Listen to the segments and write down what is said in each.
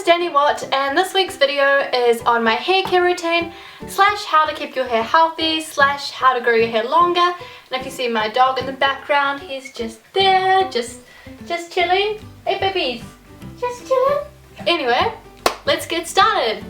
Danny Watt, and this week's video is on my hair care routine slash how to keep your hair healthy slash how to grow your hair longer. And if you see my dog in the background, he's just there, just chilling. Hey babies, just chilling. Anyway, let's get started.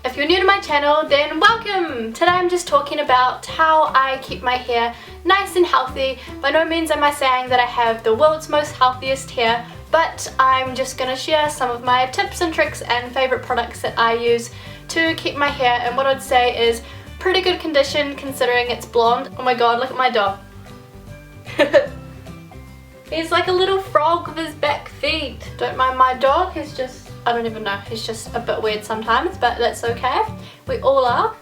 If you're new to my channel, then welcome! Today I'm just talking about how I keep my hair nice and healthy. By no means am I saying that I have the world's most healthiest hair, but I'm just going to share some of my tips and tricks and favourite products that I use to keep my hair in what I'd say is pretty good condition considering it's blonde. Oh my god, look at my dog. He's like a little frog with his back feet. Don't mind my dog, he's just, I don't even know, he's just a bit weird sometimes, but that's okay. We all are.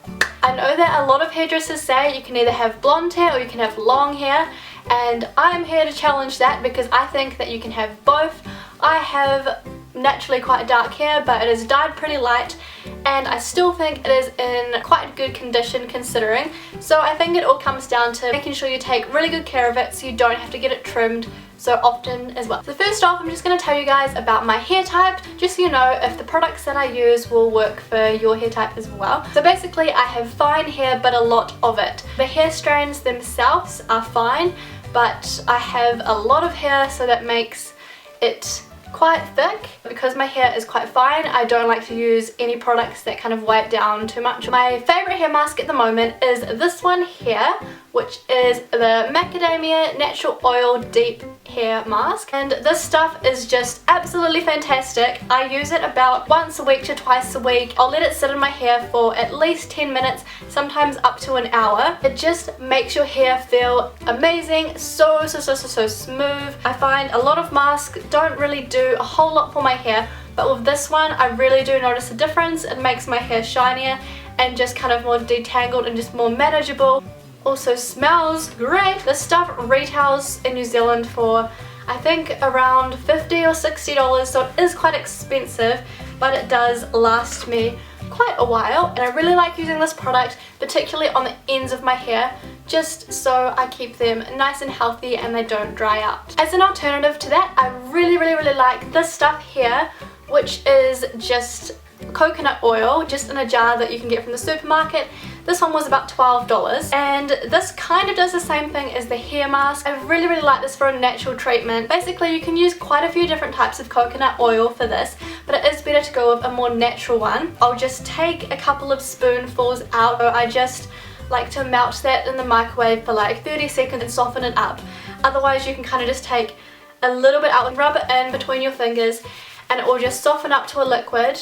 I know that a lot of hairdressers say you can either have blonde hair or you can have long hair, and I'm here to challenge that because I think that you can have both. I have naturally quite dark hair, but it is dyed pretty light and I still think it is in quite good condition considering. So I think it all comes down to making sure you take really good care of it so you don't have to get it trimmed so often as well. So first off, I'm just going to tell you guys about my hair type, just so you know if the products that I use will work for your hair type as well. So basically I have fine hair, but a lot of it. The hair strands themselves are fine, but I have a lot of hair, so that makes it quite thick. Because my hair is quite fine, I don't like to use any products that kind of weigh it down too much. My favourite hair mask at the moment is this one here, which is the Macadamia Natural Oil Deep Hair Mask, and this stuff is just absolutely fantastic. I use it about once a week to twice a week. I'll let it sit in my hair for at least 10 minutes, sometimes up to an hour. It just makes your hair feel amazing, so smooth. I find a lot of masks don't really do a whole lot for my hair, but with this one I really do notice a difference. It makes my hair shinier and just kind of more detangled and just more manageable. Also smells great. This stuff retails in New Zealand for I think around $50 or $60, so it is quite expensive, but it does last me quite a while, and I really like using this product particularly on the ends of my hair, just so I keep them nice and healthy and they don't dry out. As an alternative to that, I really like this stuff here, which is just coconut oil, just in a jar that you can get from the supermarket. This one was about $12, and this kind of does the same thing as the hair mask. I really like this for a natural treatment. Basically you can use quite a few different types of coconut oil for this, but it is better to go with a more natural one. I'll just take a couple of spoonfuls out. So I just like to melt that in the microwave for like 30 seconds and soften it up. Otherwise you can kind of just take a little bit out and rub it in between your fingers, and it will just soften up to a liquid,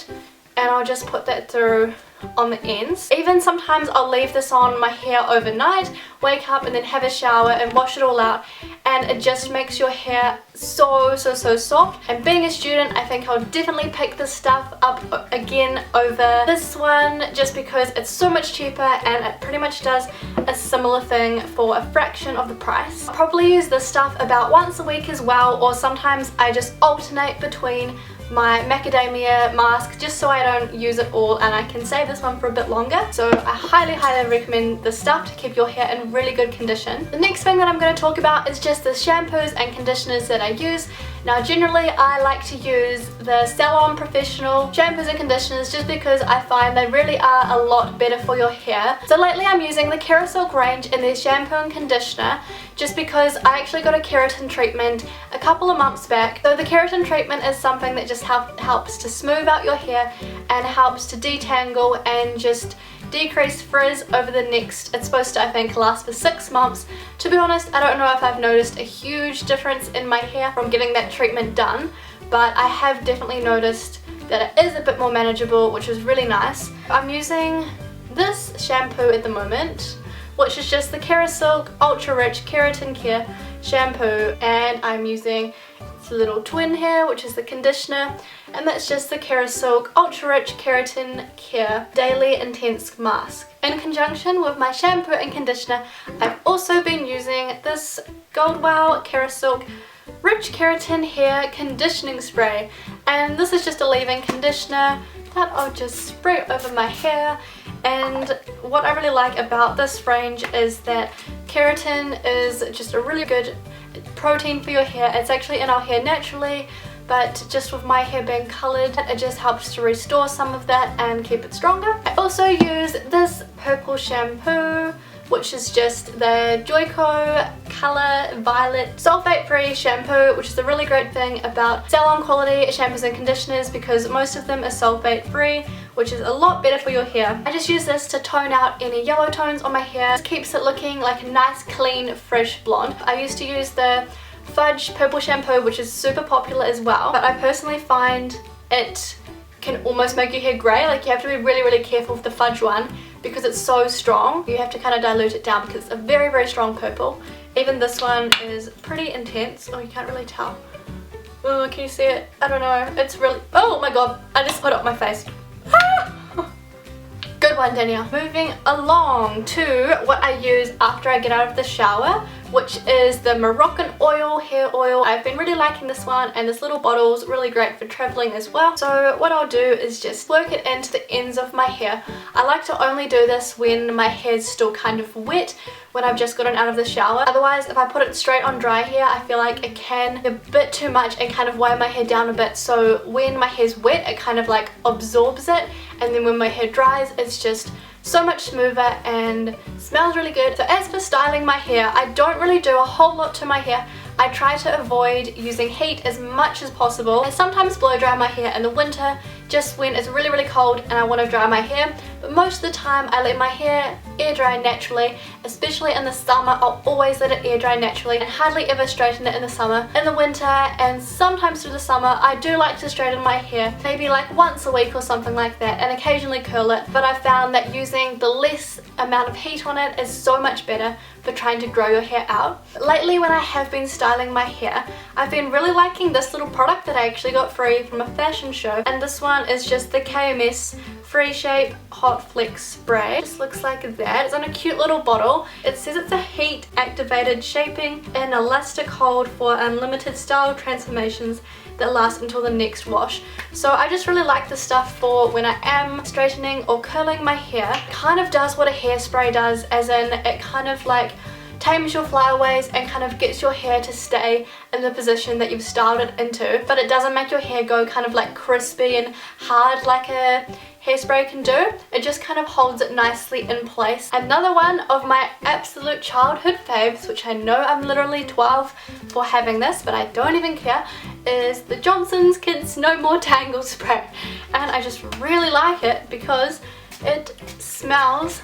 and I'll just put that through on the ends. Even sometimes I'll leave this on my hair overnight, wake up and then have a shower and wash it all out, and it just makes your hair so soft. And being a student, I think I'll definitely pick this stuff up again over this one, just because it's so much cheaper and it pretty much does a similar thing for a fraction of the price. I'll probably use this stuff about once a week as well, or sometimes I just alternate between my macadamia mask just so I don't use it all and I can save this one for a bit longer. So I highly recommend this stuff to keep your hair in really good condition. The next thing that I'm going to talk about is just the shampoos and conditioners that I use. Now generally I like to use the Salon Professional shampoos and conditioners just because I find they really are a lot better for your hair. So lately I'm using the Kerasilk range in their shampoo and conditioner just because I actually got a keratin treatment a couple of months back. So the keratin treatment is something that just helps to smooth out your hair and helps to detangle and just decrease frizz over the next, it's supposed to I think last for 6 months. To be honest, I don't know if I've noticed a huge difference in my hair from getting that treatment done, but I have definitely noticed that it is a bit more manageable, which is really nice. I'm using this shampoo at the moment, which is just the Kerasilk Ultra Rich Keratin Care shampoo, and I'm using the little twin here, which is the conditioner, and that's just the Kerasilk Ultra Rich Keratin Care Daily Intense Mask. In conjunction with my shampoo and conditioner, I've also been using this Goldwow Kerasilk Rich Keratin Hair Conditioning Spray, and this is just a leave-in conditioner that I'll just spray over my hair. And what I really like about this range is that keratin is just a really good protein for your hair. It's actually in our hair naturally, but just with my hair being coloured, it just helps to restore some of that and keep it stronger. I also use this purple shampoo, which is just the Joico Colour Violet Sulfate Free shampoo, which is a really great thing about salon quality shampoos and conditioners because most of them are sulfate free, which is a lot better for your hair. I just use this to tone out any yellow tones on my hair. It keeps it looking like a nice, clean, fresh blonde. I used to use the Fudge Purple shampoo, which is super popular as well, but I personally find it can almost make your hair grey. Like, you have to be really, really careful with the Fudge one because it's so strong. You have to kind of dilute it down because it's a very, very strong purple. Even this one is pretty intense. Oh, you can't really tell. Oh, can you see it? I don't know. It's really... Oh my god, I just put it on my face. Ah! Good one, Danielle. Moving along to what I use after I get out of the shower, which is the Moroccan oil hair oil. I've been really liking this one, and this little bottle is really great for traveling as well. So what I'll do is just work it into the ends of my hair. I like to only do this when my hair's still kind of wet, when I've just gotten out of the shower. Otherwise, if I put it straight on dry hair, I feel like it can be a bit too much and kind of weigh my hair down a bit. So when my hair's wet, it kind of like absorbs it, and then when my hair dries, it's just so much smoother and smells really good. So as for styling my hair, I don't really do a whole lot to my hair. I try to avoid using heat as much as possible. I sometimes blow dry my hair in the winter just when it's really, really cold and I want to dry my hair, but most of the time I let my hair air dry naturally. Especially in the summer, I'll always let it air dry naturally and hardly ever straighten it in the summer. In the winter and sometimes through the summer, I do like to straighten my hair, maybe like once a week or something like that, and occasionally curl it, but I found that using the less amount of heat on it is so much better for trying to grow your hair out. Lately, when I have been styling my hair, I've been really liking this little product that I actually got free from a fashion show, and this one is just the KMS Free Shape Hot Flex Spray. It just looks like that. It's on a cute little bottle. It says it's a heat activated shaping and elastic hold for unlimited style transformations that last until the next wash. So I just really like this stuff for when I am straightening or curling my hair. It kind of does what a hairspray does, as in it kind of like tames your flyaways and kind of gets your hair to stay in the position that you've styled it into, but it doesn't make your hair go kind of like crispy and hard like a hairspray can do. It just kind of holds it nicely in place. Another one of my absolute childhood faves, which I know I'm literally 12 for having this, but I don't even care, is the Johnson's Kids No More Tangles spray. And I just really like it because it smells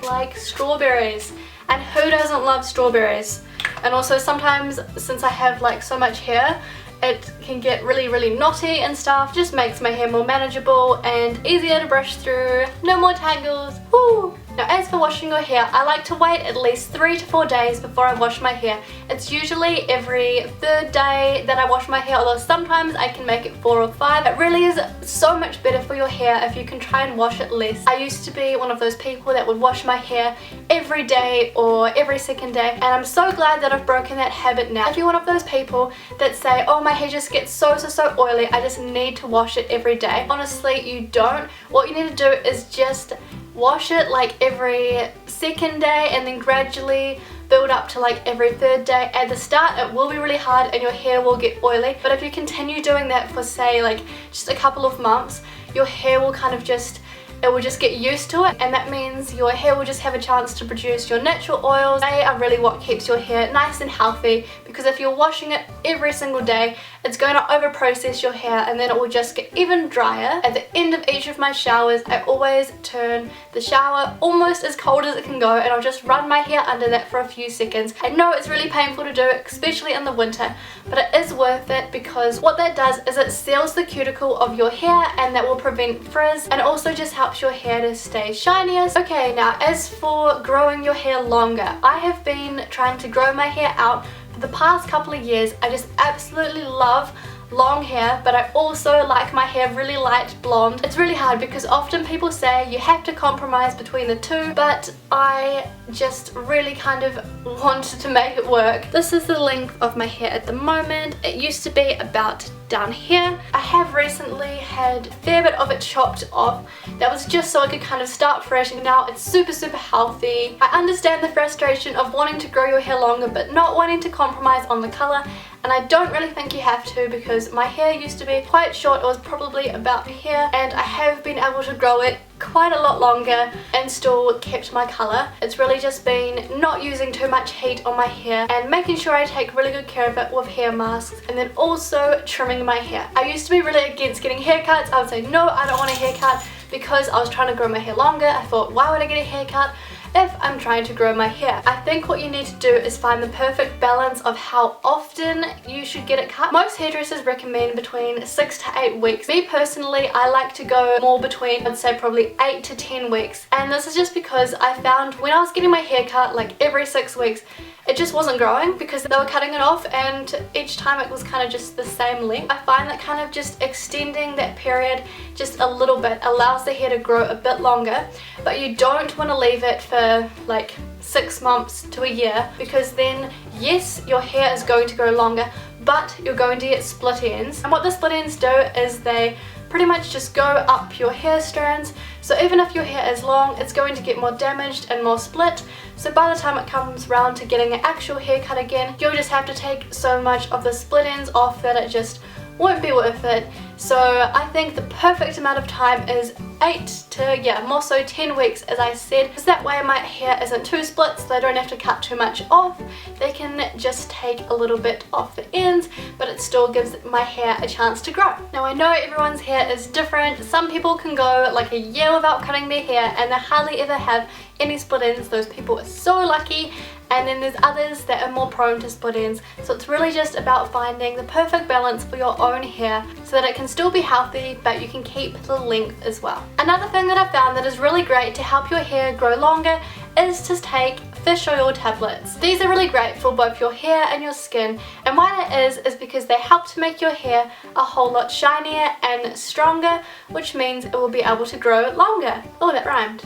like strawberries. And who doesn't love strawberries? And also sometimes, since I have like so much hair, it can get really, really knotty and stuff. Just makes my hair more manageable and easier to brush through. No more tangles. Woo! Now, as for washing your hair, I like to wait at least 3 to 4 days before I wash my hair. It's usually every 3rd day that I wash my hair, although sometimes I can make it 4 or 5. It really is so much better for your hair if you can try and wash it less. I used to be one of those people that would wash my hair every day or every 2nd day, and I'm so glad that I've broken that habit now. If you're one of those people that say, oh, my hair just gets so oily, I just need to wash it every day. Honestly, you don't. What you need to do is just wash it like every 2nd day and then gradually build up to like every 3rd day. At the start, it will be really hard and your hair will get oily, but if you continue doing that for say like just a couple of months, your hair will kind of just, it will just get used to it, and that means your hair will just have a chance to produce your natural oils. They are really what keeps your hair nice and healthy, because if you're washing it every single day, it's going to over process your hair and then it will just get even drier. At the end of each of my showers, I always turn the shower almost as cold as it can go, and I'll just run my hair under that for a few seconds. I know it's really painful to do, especially in the winter, but it is worth it because what that does is it seals the cuticle of your hair, and that will prevent frizz, and also just helps your hair to stay shinier. Okay, now as for growing your hair longer, I have been trying to grow my hair out for the past couple of years. I just absolutely love long hair, but I also like my hair really light blonde. It's really hard because often people say you have to compromise between the two, but I just really kind of wanted to make it work. This is the length of my hair at the moment. It used to be about down here. I have recently had a fair bit of it chopped off. That was just so I could kind of start fresh, and now it's super healthy. I understand the frustration of wanting to grow your hair longer but not wanting to compromise on the colour, and I don't really think you have to, because my hair used to be quite short. It was probably about here, and I have been able to grow it quite a lot longer and still kept my colour. It's really just been not using too much heat on my hair and making sure I take really good care of it with hair masks, and then also trimming my hair. I used to be really against getting haircuts. I would say no, I don't want a haircut, because I was trying to grow my hair longer. I thought, why would I get a haircut if I'm trying to grow my hair? I think what you need to do is find the perfect balance of how often you should get it cut. Most hairdressers recommend between 6 to 8 weeks. Me personally, I like to go more between, I'd say probably 8 to 10 weeks. And this is just because I found when I was getting my hair cut like every 6 weeks, it just wasn't growing because they were cutting it off, and each time it was kind of just the same length. I find that kind of just extending that period just a little bit allows the hair to grow a bit longer, but you don't want to leave it for like 6 months to a year, because then yes, your hair is going to grow longer, but you're going to get split ends. And what the split ends do is they pretty much just go up your hair strands, so even if your hair is long, it's going to get more damaged and more split. So by the time it comes around to getting an actual haircut again, you'll just have to take so much of the split ends off that it just won't be worth it. So I think the perfect amount of time is 8 to, yeah, more so 10 weeks, as I said, because that way my hair isn't too split, so I don't have to cut too much off. They can just take a little bit off the ends, but it still gives my hair a chance to grow. Now I know everyone's hair is different. Some people can go like a year without cutting their hair and they hardly ever have any split ends. Those people are so lucky. And then there's others that are more prone to split ends. So it's really just about finding the perfect balance for your own hair so that it can still be healthy, but you can keep the length as well. Another thing that I've found that is really great to help your hair grow longer is to take fish oil tablets. These are really great for both your hair and your skin, and why that is because they help to make your hair a whole lot shinier and stronger, which means it will be able to grow longer. Oh, that rhymed.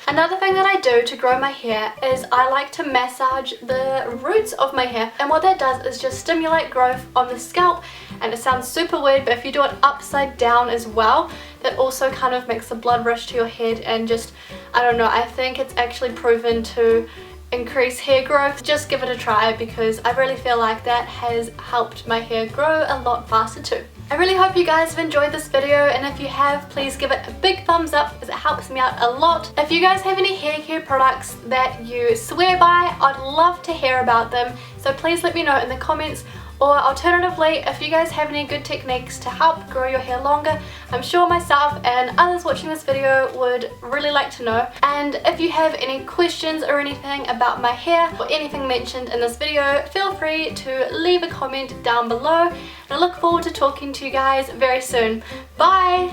Another thing that I do to grow my hair is I like to massage the roots of my hair, and what that does is just stimulate growth on the scalp. And it sounds super weird, but if you do it upside down as well, that also kind of makes the blood rush to your head, and just, I don't know, I think it's actually proven to increase hair growth. Just give it a try, because I really feel like that has helped my hair grow a lot faster too. I really hope you guys have enjoyed this video, and if you have, please give it a big thumbs up because it helps me out a lot. If you guys have any hair care products that you swear by, I'd love to hear about them, so please let me know in the comments. Or alternatively, if you guys have any good techniques to help grow your hair longer, I'm sure myself and others watching this video would really like to know. And if you have any questions or anything about my hair or anything mentioned in this video, feel free to leave a comment down below. And I look forward to talking to you guys very soon. Bye!